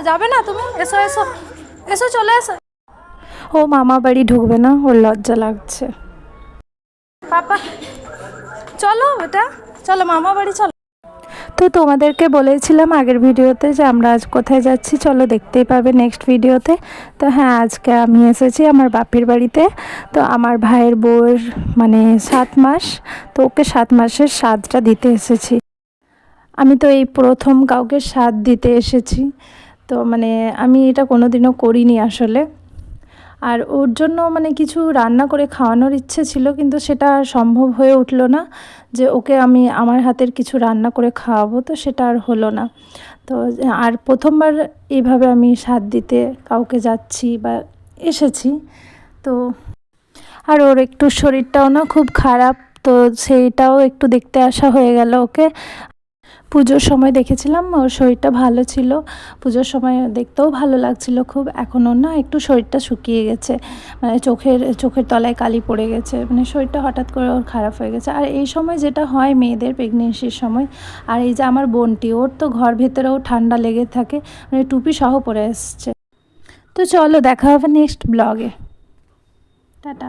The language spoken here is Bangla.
যাবে না তুমি? এসো এসো এসো, চলে এসো। ও মামা বাড়ি ঢুকবে না, ওর লজ্জা লাগছে। পাপা চলো বেটা, চলো মামা বাড়ি চলো। তো তোমাদেরকে বলেছিলাম আগের ভিডিওতে যে আমরা আজ কোথায় যাচ্ছি, চলো দেখতেই পাবে নেক্সট ভিডিওতে। তো হ্যাঁ, আজকে আমি এসেছি আমার বাপের বাড়িতে। তো আমার ভাইয়ের বউয়ের মানে 7 মাস, তো ওকে 7 মাসের স্বাদটা দিতে এসেছি। আমি তো এই প্রথম কাউকে স্বাদ দিতে এসেছি। তো মানে আমি এটা কোনোদিনও করিনি আসলে। আর ওর জন্য মানে কিছু রান্না করে খাওয়ানোর ইচ্ছে ছিল, কিন্তু সেটা আর সম্ভব হয়ে উঠলো না যে ওকে আমি আমার হাতের কিছু রান্না করে খাওয়াবো, তো সেটা আর হলো না। তো আর প্রথমবার এইভাবে আমি স্বাদ দিতে কাউকে যাচ্ছি বা এসেছি। তো আর ওর একটু শরীরটাও না খুব খারাপ, তো সেইটাও একটু দেখতে আসা হয়ে গেল ওকে। পুজোর সময় দেখেছিলাম ওর শরীরটা ভালো ছিল, পুজোর সময় দেখতেও ভালো লাগছিল খুব। এখন ওর না একটু শরীরটা শুকিয়ে গেছে, মানে চোখের তলায় কালি পড়ে গেছে, মানে শরীরটা হঠাৎ করে ওর খারাপ হয়ে গেছে। আর এই সময় যেটা হয় মেয়েদের প্রেগনেন্সির সময়, আর এই যে আমার বোনটি, ওর তো ঘর ভেতরেও ঠান্ডা লেগে থাকে, মানে টুপি সহ পরে এসছে। তো চলো দেখা হবে নেক্সট ব্লগে। টাটা।